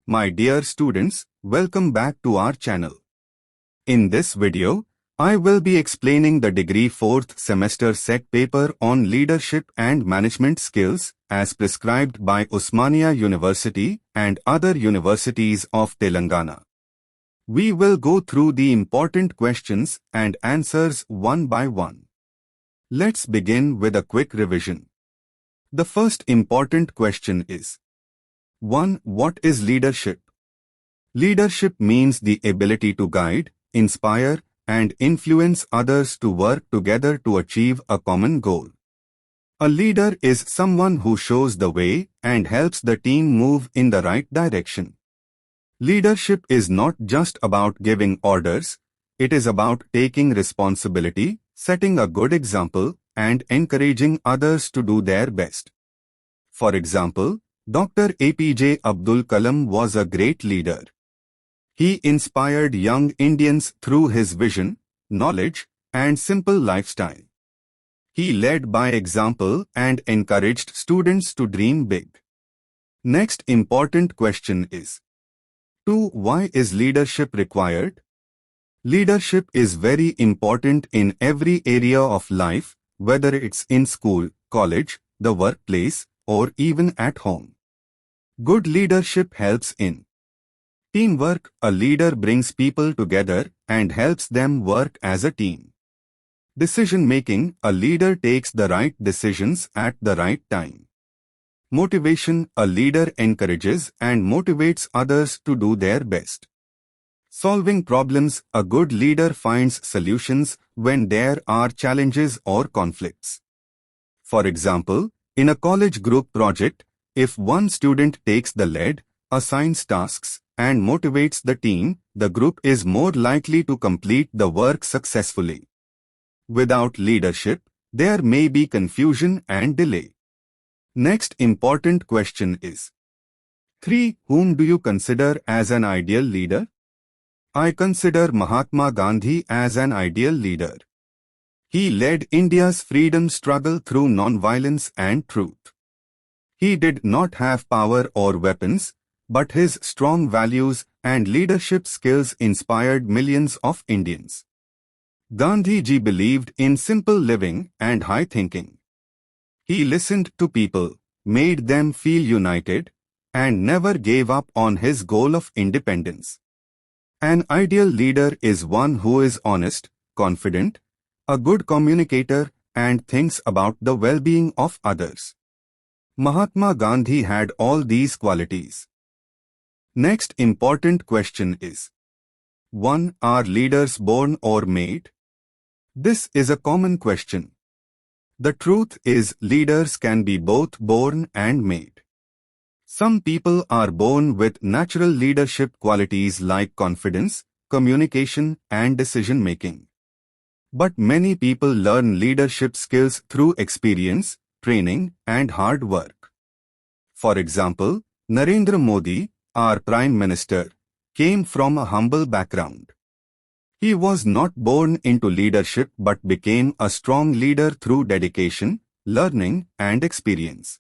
My dear students, welcome back to our channel. In this video, I will be explaining the degree 4th semester set paper on leadership and management skills as prescribed by Osmania University and other universities of Telangana. We will go through the important questions and answers one by one. Let's begin with a quick revision. The first important question is: 1. What is leadership? Leadership means the ability to guide, inspire, and influence others to work together to achieve a common goal. A leader is someone who shows the way and helps the team move in the right direction. Leadership is not just about giving orders, it is about taking responsibility, setting a good example, and encouraging others to do their best. For example, Dr. APJ Abdul Kalam was a great leader. He inspired young Indians through his vision, knowledge, and simple lifestyle. He led by example and encouraged students to dream big. Next important question is: 2. Why is leadership required? Leadership is very important in every area of life, whether it's in school, college, the workplace, or even at home. Good leadership helps in teamwork. A leader brings people together and helps them work as a team. Decision-making. A leader takes the right decisions at the right time. Motivation. A leader encourages and motivates others to do their best. Solving problems. A good leader finds solutions when there are challenges or conflicts. For example, in a college group project, if one student takes the lead, assigns tasks, and motivates the team, the group is more likely to complete the work successfully. Without leadership, there may be confusion and delay. Next important question is: 3. Whom do you consider as an ideal leader? I consider Mahatma Gandhi as an ideal leader. He led India's freedom struggle through non-violence and truth. He did not have power or weapons, but his strong values and leadership skills inspired millions of Indians. Gandhi ji believed in simple living and high thinking. He listened to people, made them feel united, and never gave up on his goal of independence. An ideal leader is one who is honest, confident, a good communicator, and thinks about the well-being of others. Mahatma Gandhi had all these qualities. Next important question is: 1. Are leaders born or made? This is a common question. The truth is, leaders can be both born and made. Some people are born with natural leadership qualities like confidence, communication, and decision-making. But many people learn leadership skills through experience, training, and hard work. For example, Narendra Modi, our Prime Minister, came from a humble background. He was not born into leadership but became a strong leader through dedication, learning, and experience.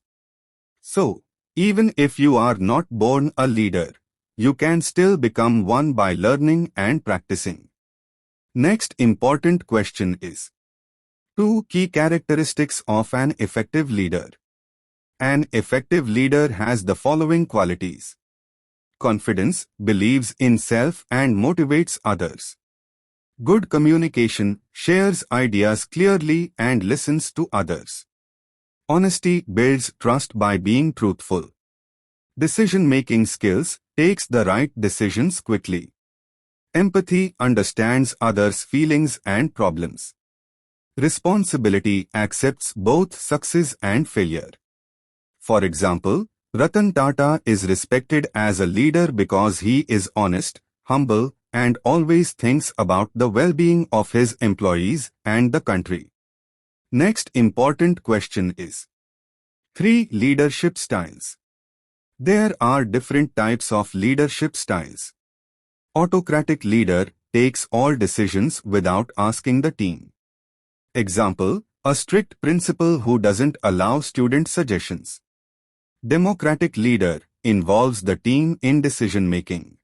So, even if you are not born a leader, you can still become one by learning and practicing. Next important question is: 2 key characteristics of an effective leader. An effective leader has the following qualities: confidence, believes in self and motivates others. Good communication, shares ideas clearly and listens to others. Honesty, builds trust by being truthful. Decision-making skills, takes the right decisions quickly. Empathy, understands others' feelings and problems. Responsibility, accepts both success and failure. For example, Ratan Tata is respected as a leader because he is honest, humble, and always thinks about the well-being of his employees and the country. Next important question is: 3 leadership styles. There are different types of leadership styles. Autocratic leader takes all decisions without asking the team. Example: a strict principal who doesn't allow student suggestions. Democratic leader involves the team in decision-making.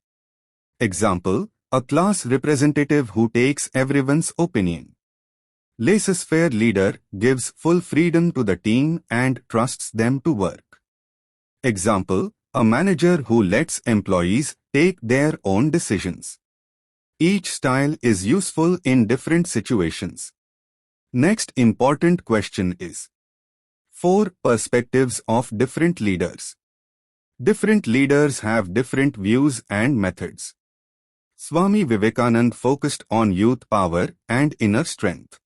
Example, a class representative who takes everyone's opinion. Laissez-faire leader gives full freedom to the team and trusts them to work. Example, a manager who lets employees take their own decisions. Each style is useful in different situations. Next important question is 4 perspectives of different leaders. Different leaders have different views and methods. Swami Vivekananda focused on youth power and inner strength.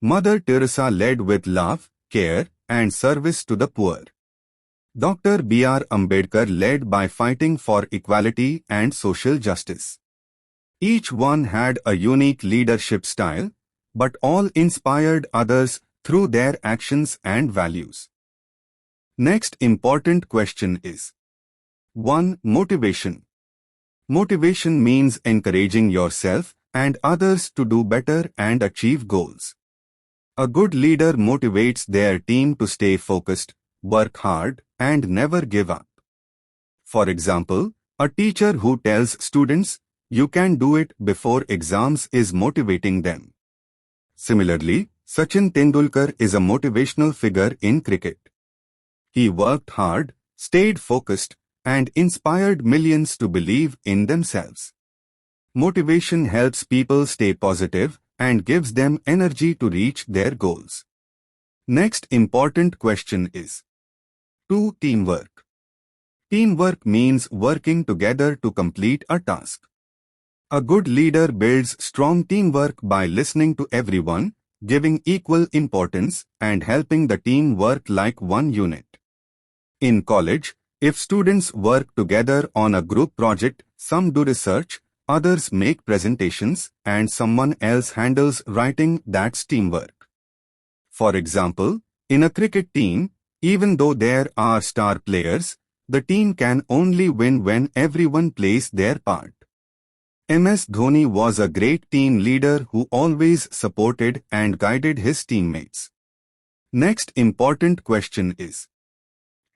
Mother Teresa led with love, care, and service to the poor. Dr. B.R. Ambedkar led by fighting for equality and social justice. Each one had a unique leadership style, but all inspired others through their actions and values. Next important question is 1. Motivation. Motivation means encouraging yourself and others to do better and achieve goals. A good leader motivates their team to stay focused, work hard, and never give up. For example, a teacher who tells students, "You can do it" before exams is motivating them. Similarly, Sachin Tendulkar is a motivational figure in cricket. He worked hard, stayed focused, and inspired millions to believe in themselves. Motivation helps people stay positive and gives them energy to reach their goals. Next important question is 2. Teamwork. Teamwork means working together to complete a task. A good leader builds strong teamwork by listening to everyone, giving equal importance, and helping the team work like one unit. In college, if students work together on a group project, some do research, others make presentations, and someone else handles writing. That's teamwork. For example, in a cricket team, even though there are star players, the team can only win when everyone plays their part. MS Dhoni was a great team leader who always supported and guided his teammates. Next important question is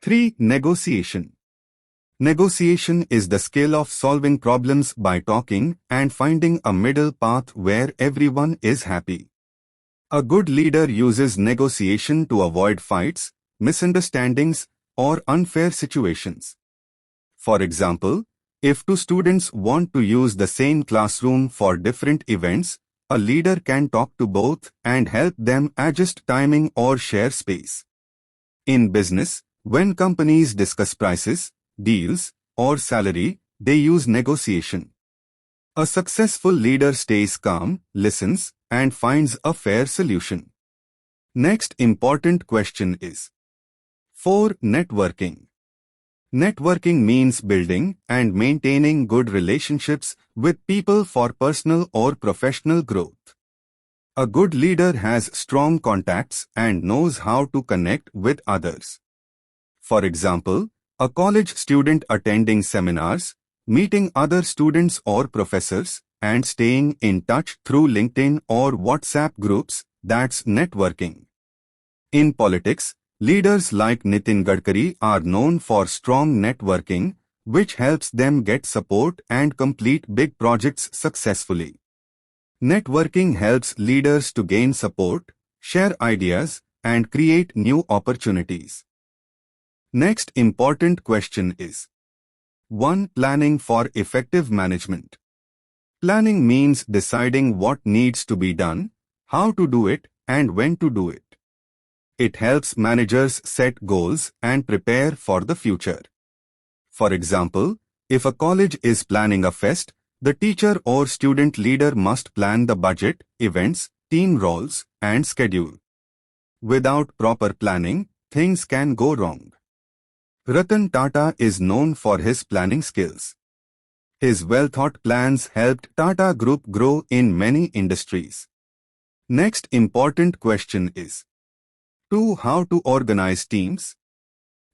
3. Negotiation. Negotiation is the skill of solving problems by talking and finding a middle path where everyone is happy. A good leader uses negotiation to avoid fights, misunderstandings, or unfair situations. For example, if 2 students want to use the same classroom for different events, a leader can talk to both and help them adjust timing or share space. In business, when companies discuss prices, deals, or salary, they use negotiation. A successful leader stays calm, listens, and finds a fair solution. Next important question is 4. Networking. Networking means building and maintaining good relationships with people for personal or professional growth. A good leader has strong contacts and knows how to connect with others. For example, a college student attending seminars, meeting other students or professors, and staying in touch through LinkedIn or WhatsApp groups, that's networking. In politics, leaders like Nitin Gadkari are known for strong networking, which helps them get support and complete big projects successfully. Networking helps leaders to gain support, share ideas, and create new opportunities. Next important question is 1. Planning for effective management. Planning means deciding what needs to be done, how to do it, and when to do it. It helps managers set goals and prepare for the future. For example, if a college is planning a fest, the teacher or student leader must plan the budget, events, team roles, and schedule. Without proper planning, things can go wrong. Ratan Tata is known for his planning skills. His well-thought plans helped Tata Group grow in many industries. Next important question is 2. How to organize teams.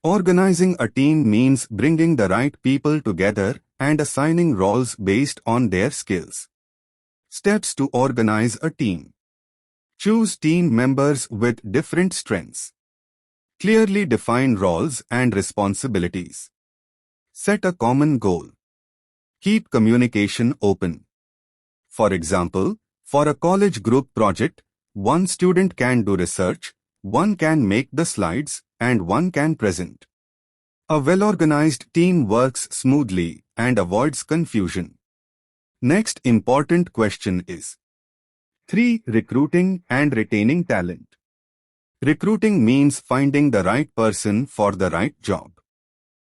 Organizing a team means bringing the right people together and assigning roles based on their skills. Steps to organize a team. Choose team members with different strengths. Clearly define roles and responsibilities. Set a common goal. Keep communication open. For example, for a college group project, one student can do research, one can make the slides, and one can present. A well-organized team works smoothly and avoids confusion. Next important question is 3. Recruiting and retaining talent. Recruiting means finding the right person for the right job.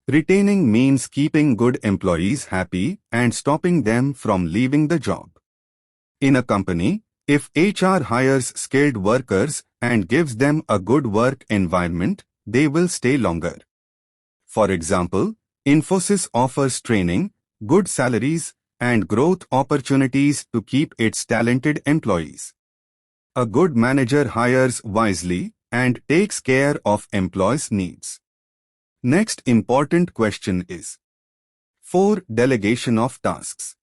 Retaining means keeping good employees happy and stopping them from leaving the job. In a company, if HR hires skilled workers and gives them a good work environment, they will stay longer. For example, Infosys offers training, good salaries, and growth opportunities to keep its talented employees. A good manager hires wisely and takes care of employees' needs. Next important question is 4. Delegation of tasks.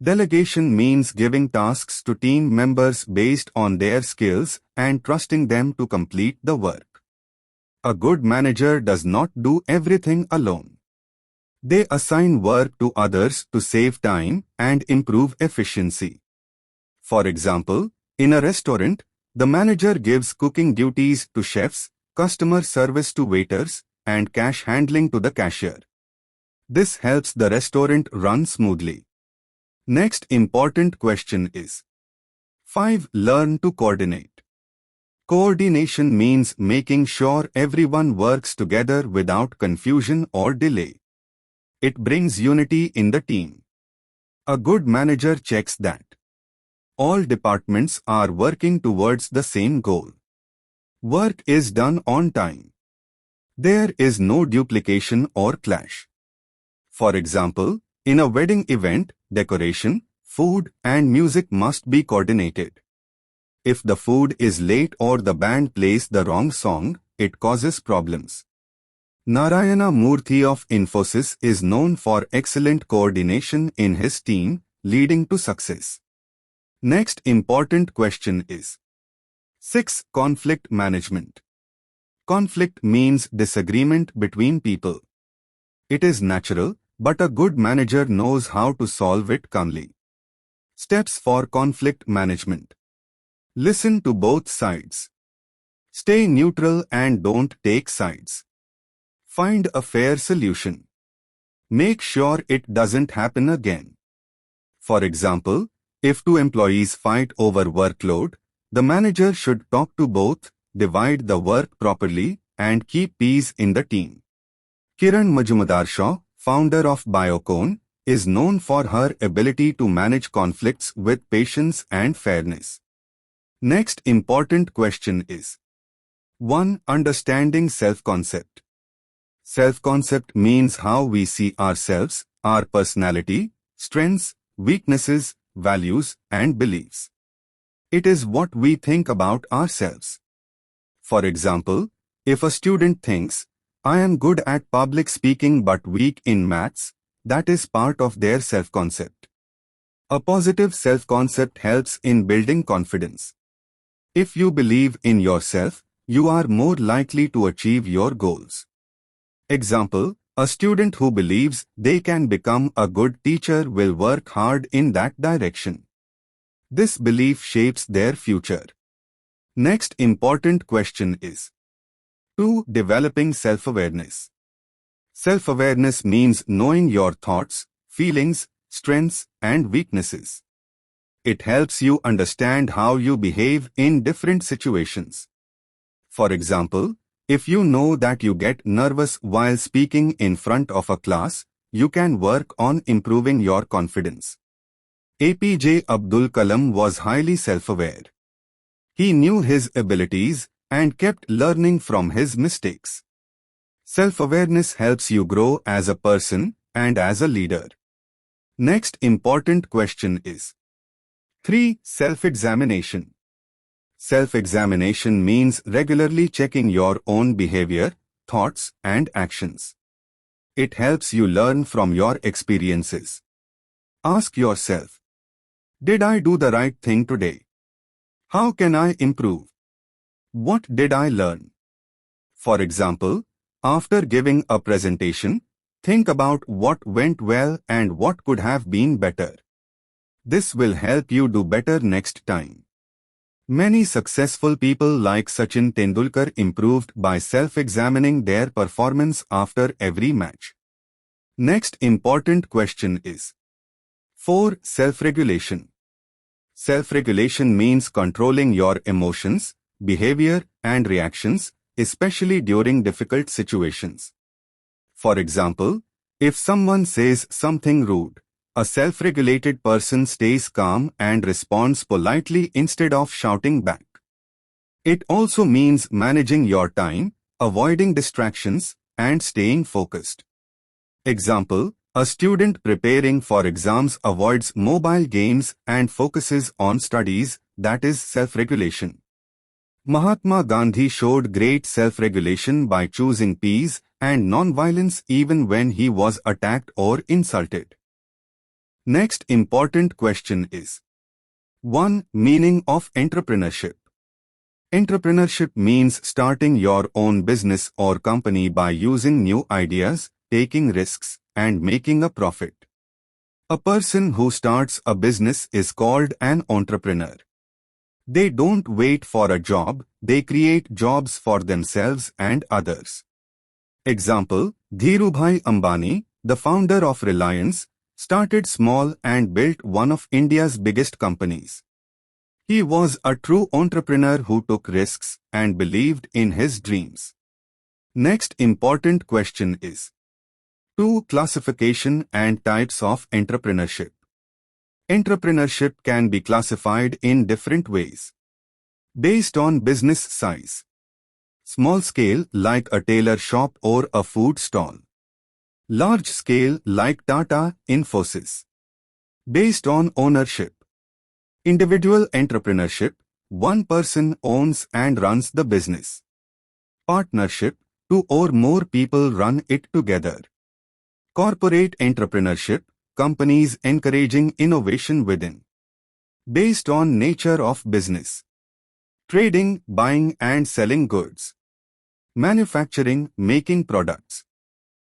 Delegation means giving tasks to team members based on their skills and trusting them to complete the work. A good manager does not do everything alone. They assign work to others to save time and improve efficiency. For example, in a restaurant, the manager gives cooking duties to chefs, customer service to waiters, and cash handling to the cashier. This helps the restaurant run smoothly. Next important question is 5. Learn to coordinate. Coordination means making sure everyone works together without confusion or delay. It brings unity in the team. A good manager checks that all departments are working towards the same goal. Work is done on time. There is no duplication or clash. For example, in a wedding event, decoration, food, and music must be coordinated. If the food is late or the band plays the wrong song, it causes problems. Narayana Murthy of Infosys is known for excellent coordination in his team, leading to success. Next important question is 6. Conflict management. Conflict means disagreement between people. It is natural, but a good manager knows how to solve it calmly. Steps for conflict management. Listen to both sides. Stay neutral and don't take sides. Find a fair solution. Make sure it doesn't happen again. For example, if two employees fight over workload, the manager should talk to both, divide the work properly, and keep peace in the team. Kiran Majumdar-Shaw, founder of Biocon, is known for her ability to manage conflicts with patience and fairness. Next important question is 1. Understanding self-concept. Self-concept means how we see ourselves, our personality, strengths, weaknesses, values, and beliefs. It is what we think about ourselves. For example, if a student thinks, I am good at public speaking but weak in maths, that is part of their self-concept. A positive self-concept helps in building confidence. If you believe in yourself, you are more likely to achieve your goals. Example, a student who believes they can become a good teacher will work hard in that direction. This belief shapes their future. Next important question is 2. Developing self-awareness. Self-awareness means knowing your thoughts, feelings, strengths, and weaknesses. It helps you understand how you behave in different situations. For example, if you know that you get nervous while speaking in front of a class, you can work on improving your confidence. APJ Abdul Kalam was highly self-aware. He knew his abilities and kept learning from his mistakes. Self-awareness helps you grow as a person and as a leader. Next important question is 3. Self-examination. Self-examination means regularly checking your own behavior, thoughts, and actions. It helps you learn from your experiences. Ask yourself, did I do the right thing today? How can I improve? What did I learn? For example, after giving a presentation, think about what went well and what could have been better. This will help you do better next time. Many successful people like Sachin Tendulkar improved by self-examining their performance after every match. Next important question is 4. Self-regulation. Self-regulation means controlling your emotions, behavior, and reactions, especially during difficult situations. For example, if someone says something rude, a self-regulated person stays calm and responds politely instead of shouting back. It also means managing your time, avoiding distractions, and staying focused. Example, a student preparing for exams avoids mobile games and focuses on studies, that is self-regulation. Mahatma Gandhi showed great self-regulation by choosing peace and non-violence even when he was attacked or insulted. Next important question is 1. Meaning of entrepreneurship. Entrepreneurship means starting your own business or company by using new ideas, taking risks, and making a profit. A person who starts a business is called an entrepreneur. They don't wait for a job, they create jobs for themselves and others. Example, Dhirubhai Ambani, the founder of Reliance, started small and built one of India's biggest companies. He was a true entrepreneur who took risks and believed in his dreams. Next important question is 2. Classification and types of entrepreneurship. Entrepreneurship can be classified in different ways. Based on business size. Small scale like a tailor shop or a food stall. Large scale like Tata, Infosys. Based on ownership. Individual entrepreneurship, one person owns and runs the business. Partnership, two or more people run it together. Corporate entrepreneurship, companies encouraging innovation within. Based on nature of business. Trading, buying and selling goods. Manufacturing, making products.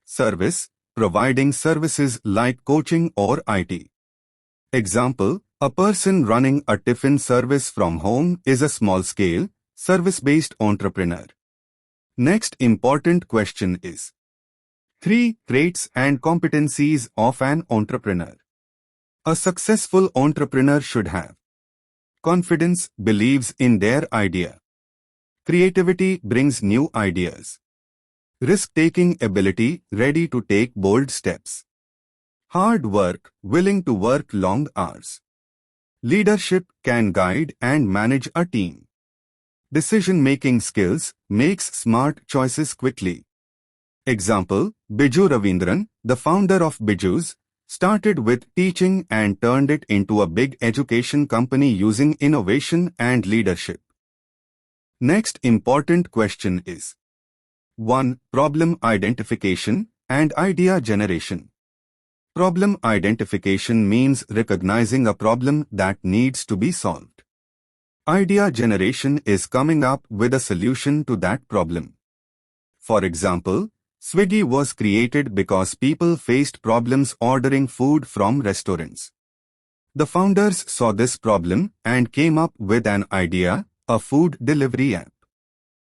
Service, providing services like coaching or IT. Example, a person running a tiffin service from home is a small-scale, service-based entrepreneur. Next important question is 3. Traits and competencies of an entrepreneur. A successful entrepreneur should have confidence, believes in their idea. Creativity, brings new ideas. Risk-taking ability, ready to take bold steps. Hard work, willing to work long hours. Leadership, can guide and manage a team. Decision-making skills, makes smart choices quickly. Example, Biju Ravindran, the founder of Biju's, started with teaching and turned it into a big education company using innovation and leadership. Next important question is 1. Problem identification and idea generation. Problem identification means recognizing a problem that needs to be solved. Idea generation is coming up with a solution to that problem. For example, Swiggy was created because people faced problems ordering food from restaurants. The founders saw this problem and came up with an idea, a food delivery app.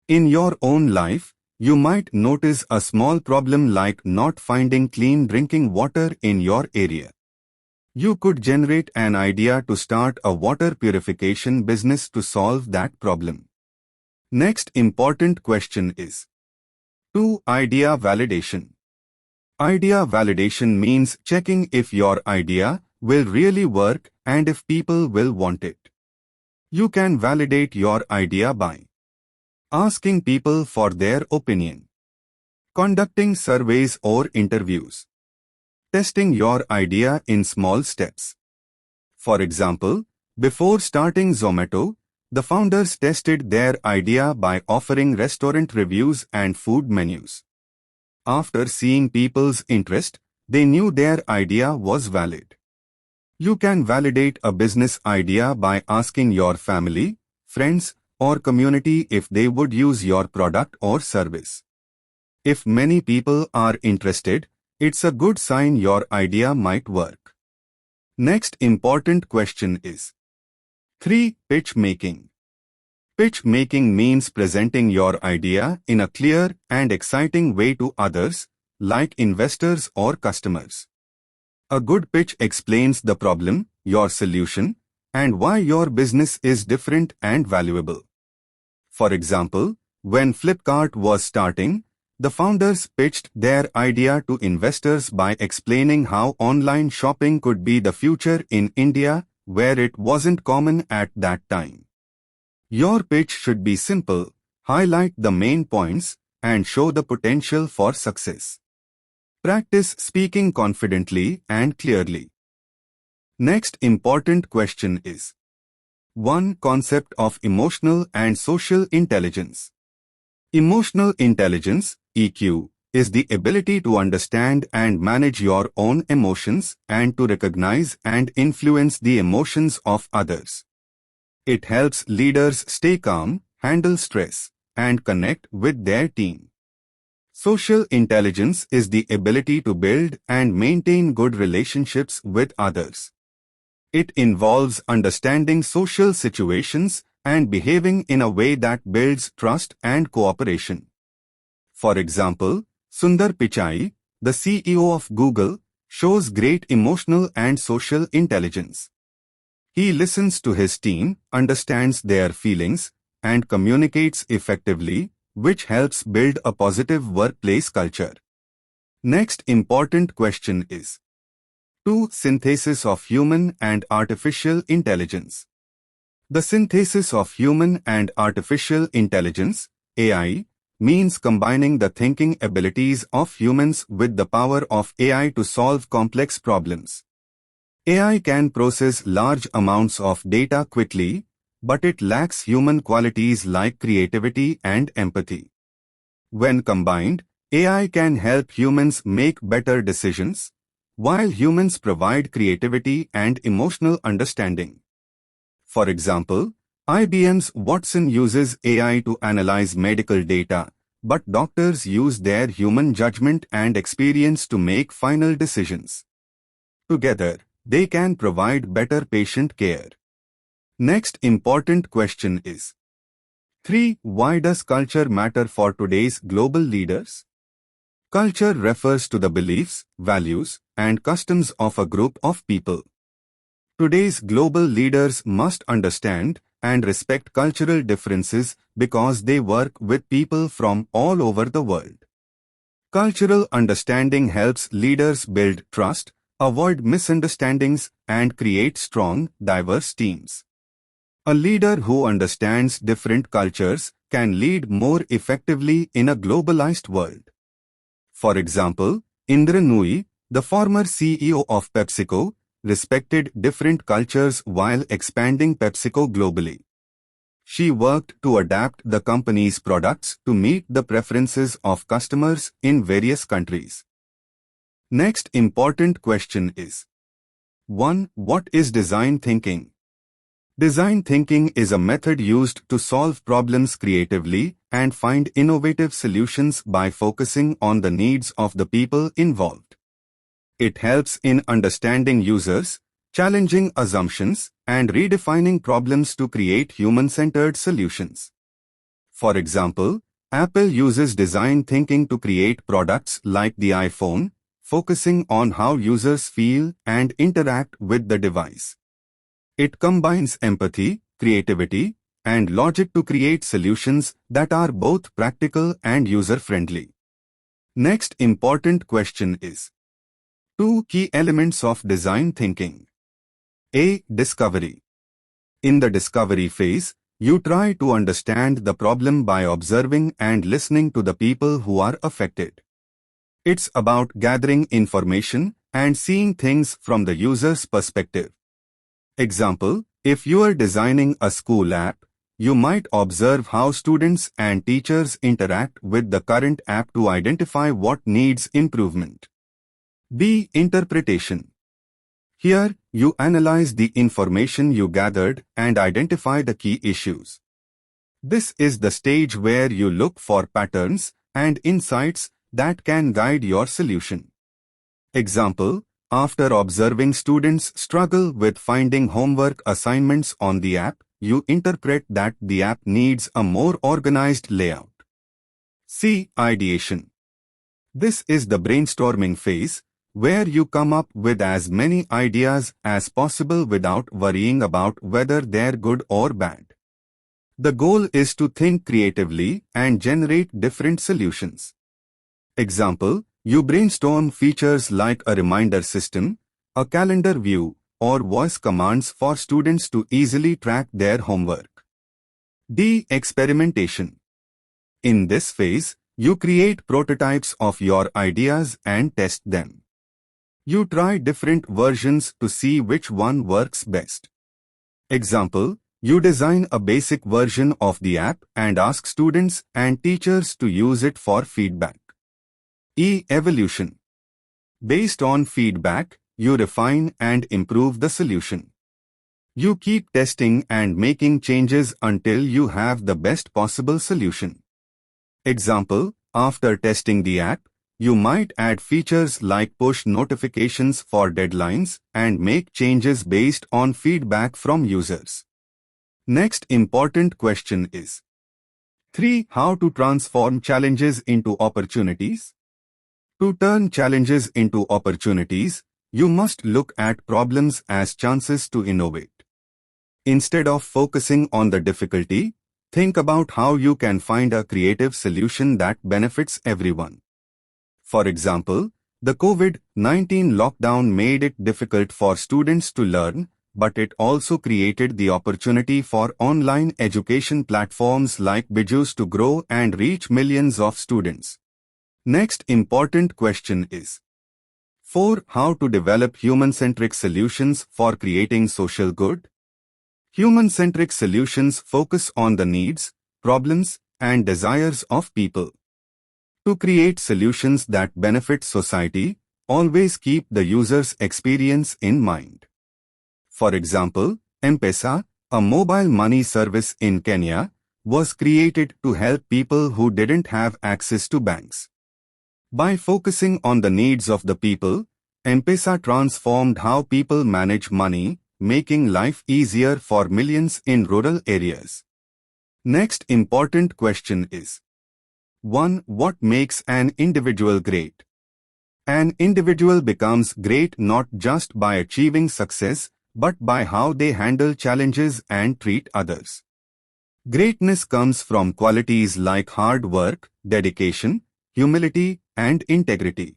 In your own life, you might notice a small problem like not finding clean drinking water in your area. You could generate an idea to start a water purification business to solve that problem. Next important question is 2. Idea validation. Idea validation means checking if your idea will really work and if people will want it. You can validate your idea by asking people for their opinion, conducting surveys or interviews, testing your idea in small steps. For example, before starting Zomato, the founders tested their idea by offering restaurant reviews and food menus. After seeing people's interest, they knew their idea was valid. You can validate a business idea by asking your family, friends, or community if they would use your product or service. If many people are interested, it's a good sign your idea might work. Next important question is 3. Pitch making. Pitch making means presenting your idea in a clear and exciting way to others, like investors or customers. A good pitch explains the problem, your solution, and why your business is different and valuable. For example, when Flipkart was starting, the founders pitched their idea to investors by explaining how online shopping could be the future in India, where it wasn't common at that time. Your pitch should be simple, highlight the main points, and show the potential for success. Practice speaking confidently and clearly. Next important question is 1. Concept of emotional and social intelligence. Emotional intelligence, EQ, is the ability to understand and manage your own emotions and to recognize and influence the emotions of others. It helps leaders stay calm, handle stress, and connect with their team. Social intelligence is the ability to build and maintain good relationships with others. It involves understanding social situations and behaving in a way that builds trust and cooperation. For example, Sundar Pichai, the CEO of Google, shows great emotional and social intelligence. He listens to his team, understands their feelings, and communicates effectively, which helps build a positive workplace culture. Next important question is 2. Synthesis of human and artificial intelligence. The synthesis of human and artificial intelligence, AI, means combining the thinking abilities of humans with the power of AI to solve complex problems. AI can process large amounts of data quickly, but it lacks human qualities like creativity and empathy. When combined, AI can help humans make better decisions, while humans provide creativity and emotional understanding. For example, IBM's Watson uses AI to analyze medical data, but doctors use their human judgment and experience to make final decisions. Together, they can provide better patient care. Next important question is 3. Why does culture matter for today's global leaders? Culture refers to the beliefs, values, and customs of a group of people. Today's global leaders must understand and respect cultural differences because they work with people from all over the world. Cultural understanding helps leaders build trust, avoid misunderstandings, and create strong, diverse teams. A leader who understands different cultures can lead more effectively in a globalized world. For example, Indra Nooyi, the former CEO of PepsiCo, respected different cultures while expanding PepsiCo globally. She worked to adapt the company's products to meet the preferences of customers in various countries. Next important question is 1. What is design thinking? Design thinking is a method used to solve problems creatively and find innovative solutions by focusing on the needs of the people involved. It helps in understanding users, challenging assumptions, and redefining problems to create human-centered solutions. For example, Apple uses design thinking to create products like the iPhone, focusing on how users feel and interact with the device. It combines empathy, creativity, and logic to create solutions that are both practical and user-friendly. Next important question is 2 key elements of design thinking. A. Discovery. In the discovery phase, you try to understand the problem by observing and listening to the people who are affected. It's about gathering information and seeing things from the user's perspective. Example, if you are designing a school app, you might observe how students and teachers interact with the current app to identify what needs improvement. B. Interpretation. Here, you analyze the information you gathered and identify the key issues. This is the stage where you look for patterns and insights that can guide your solution. Example: after observing students struggle with finding homework assignments on the app, you interpret that the app needs a more organized layout. C. Ideation. This is the brainstorming phase, where you come up with as many ideas as possible without worrying about whether they're good or bad. The goal is to think creatively and generate different solutions. Example: you brainstorm features like a reminder system, a calendar view, or voice commands for students to easily track their homework. D. Experimentation. In this phase, you create prototypes of your ideas and test them. You try different versions to see which one works best. Example: you design a basic version of the app and ask students and teachers to use it for feedback. E. Evolution. Based on feedback, you refine and improve the solution. You keep testing and making changes until you have the best possible solution. Example: after testing the app, you might add features like push notifications for deadlines and make changes based on feedback from users. Next important question is 3. How to transform challenges into opportunities? To turn challenges into opportunities, you must look at problems as chances to innovate. Instead of focusing on the difficulty, think about how you can find a creative solution that benefits everyone. For example, the COVID-19 lockdown made it difficult for students to learn, but it also created the opportunity for online education platforms like Bijus to grow and reach millions of students. Next important question is 4. How to develop human-centric solutions for creating social good? Human-centric solutions focus on the needs, problems, and desires of people. To create solutions that benefit society, always keep the user's experience in mind. For example, M-Pesa, a mobile money service in Kenya, was created to help people who didn't have access to banks. By focusing on the needs of the people, M-Pesa transformed how people manage money, making life easier for millions in rural areas. Next important question is 1. What makes an individual great? An individual becomes great not just by achieving success, but by how they handle challenges and treat others. Greatness comes from qualities like hard work, dedication, humility, and integrity.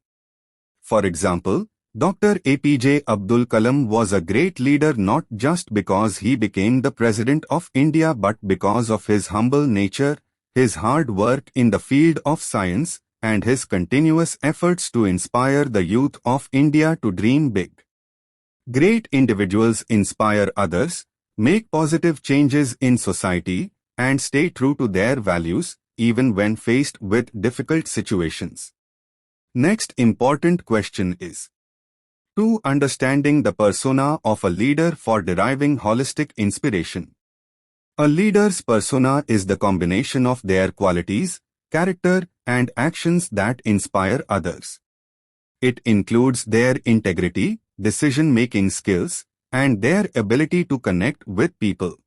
For example, Dr. APJ Abdul Kalam was a great leader not just because he became the President of India but because of his humble nature, his hard work in the field of science, and his continuous efforts to inspire the youth of India to dream big. Great individuals inspire others, make positive changes in society, and stay true to their values, even when faced with difficult situations. Next important question is 2. Understanding the persona of a leader for deriving holistic inspiration. A leader's persona is the combination of their qualities, character, and actions that inspire others. It includes their integrity, decision-making skills, and their ability to connect with people.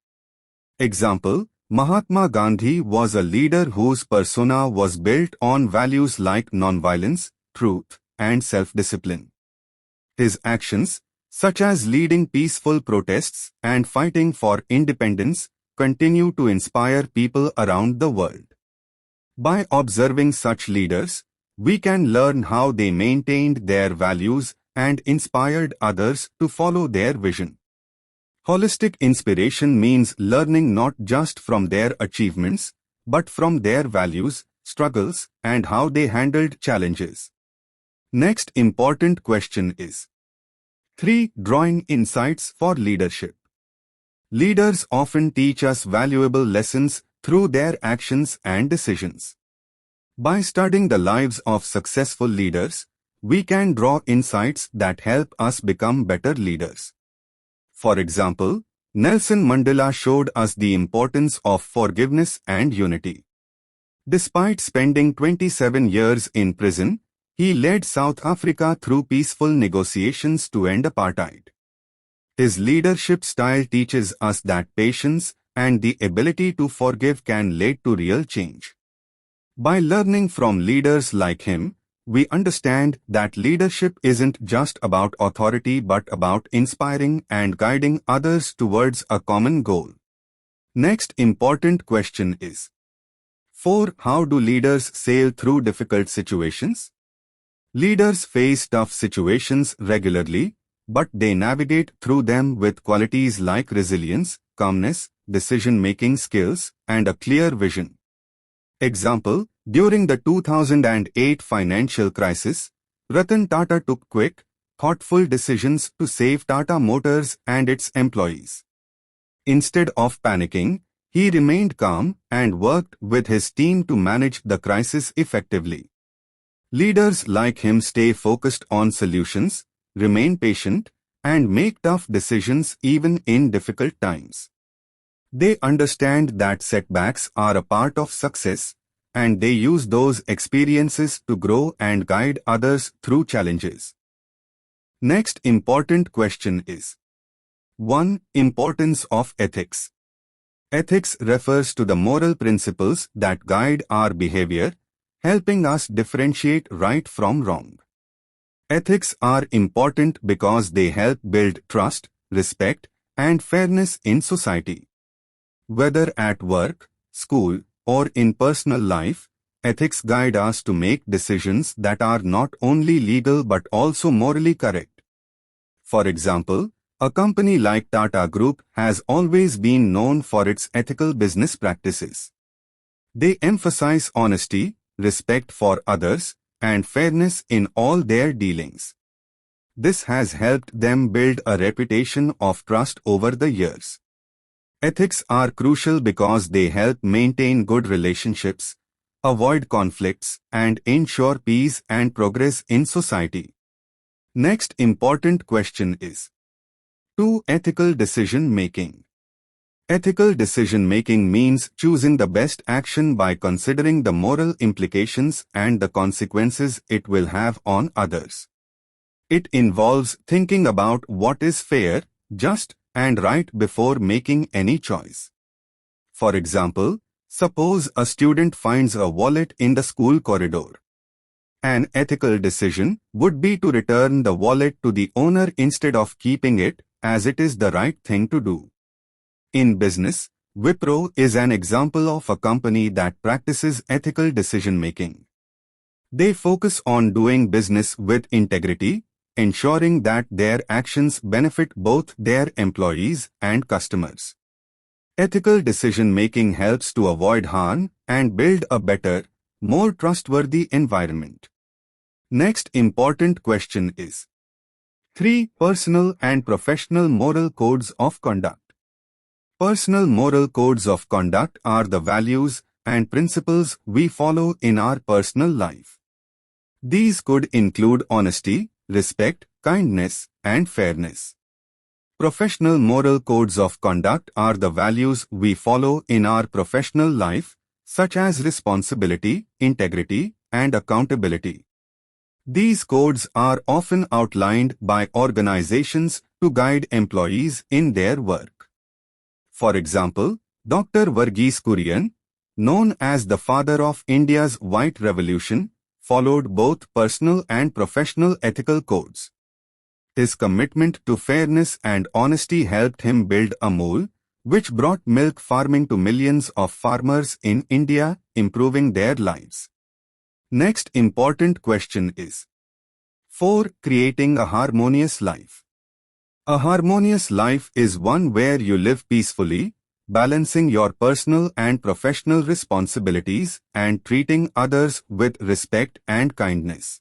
Example: Mahatma Gandhi was a leader whose persona was built on values like nonviolence, truth, and self-discipline. His actions, such as leading peaceful protests and fighting for independence, continue to inspire people around the world. By observing such leaders, we can learn how they maintained their values and inspired others to follow their vision. Holistic inspiration means learning not just from their achievements, but from their values, struggles, and how they handled challenges. Next important question is 3. Drawing insights for leadership. Leaders often teach us valuable lessons through their actions and decisions. By studying the lives of successful leaders, we can draw insights that help us become better leaders. For example, Nelson Mandela showed us the importance of forgiveness and unity. Despite spending 27 years in prison, he led South Africa through peaceful negotiations to end apartheid. His leadership style teaches us that patience and the ability to forgive can lead to real change. By learning from leaders like him, we understand that leadership isn't just about authority but about inspiring and guiding others towards a common goal. Next important question is: 4. How do leaders sail through difficult situations? Leaders face tough situations regularly, but they navigate through them with qualities like resilience, calmness, decision-making skills, and a clear vision. Example: during the 2008 financial crisis, Ratan Tata took quick, thoughtful decisions to save Tata Motors and its employees. Instead of panicking, he remained calm and worked with his team to manage the crisis effectively. Leaders like him stay focused on solutions, remain patient, and make tough decisions even in difficult times. They understand that setbacks are a part of success, and they use those experiences to grow and guide others through challenges. Next important question is: 1. Importance of ethics. Ethics refers to the moral principles that guide our behavior, helping us differentiate right from wrong. Ethics are important because they help build trust, respect, and fairness in society. Whether at work, school, or in personal life, ethics guide us to make decisions that are not only legal but also morally correct. For example, a company like Tata Group has always been known for its ethical business practices. They emphasize honesty, respect for others, and fairness in all their dealings. This has helped them build a reputation of trust over the years. Ethics are crucial because they help maintain good relationships, avoid conflicts, and ensure peace and progress in society. Next important question is: 2. Ethical decision-making. Ethical decision-making means choosing the best action by considering the moral implications and the consequences it will have on others. It involves thinking about what is fair, just, and right before making any choice. For example, suppose a student finds a wallet in the school corridor. An ethical decision would be to return the wallet to the owner instead of keeping it, as it is the right thing to do. In business, Wipro is an example of a company that practices ethical decision-making. They focus on doing business with integrity, ensuring that their actions benefit both their employees and customers. Ethical decision-making helps to avoid harm and build a better, more trustworthy environment. Next important question is: 3. Personal and professional moral codes of conduct. Personal moral codes of conduct are the values and principles we follow in our personal life. These could include honesty, respect, kindness, and fairness. Professional moral codes of conduct are the values we follow in our professional life, such as responsibility, integrity, and accountability. These codes are often outlined by organizations to guide employees in their work. For example, Dr. Verghese Kurian, known as the father of India's White Revolution, followed both personal and professional ethical codes. His commitment to fairness and honesty helped him build Amul, which brought milk farming to millions of farmers in India, improving their lives. Next important question is: 4. Creating a harmonious life. A harmonious life is one where you live peacefully, balancing your personal and professional responsibilities and treating others with respect and kindness.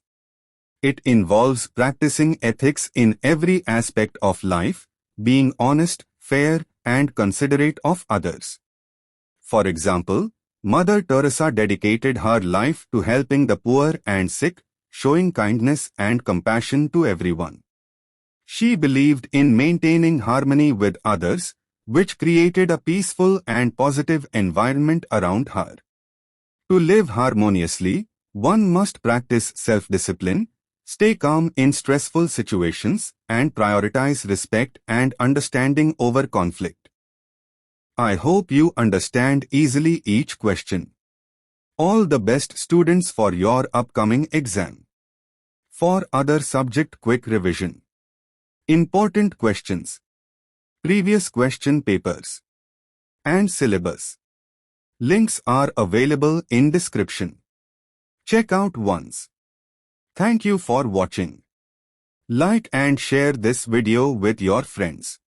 It involves practicing ethics in every aspect of life, being honest, fair, and considerate of others. For example, Mother Teresa dedicated her life to helping the poor and sick, showing kindness and compassion to everyone. She believed in maintaining harmony with others, which created a peaceful and positive environment around her. To live harmoniously, one must practice self-discipline, stay calm in stressful situations, and prioritize respect and understanding over conflict. I hope you understand easily each question. All the best, students, for your upcoming exam. For other subject, quick revision. Important questions, previous question papers, and syllabus. Links are available in description. Check out once. Thank you for watching. Like and share this video with your friends.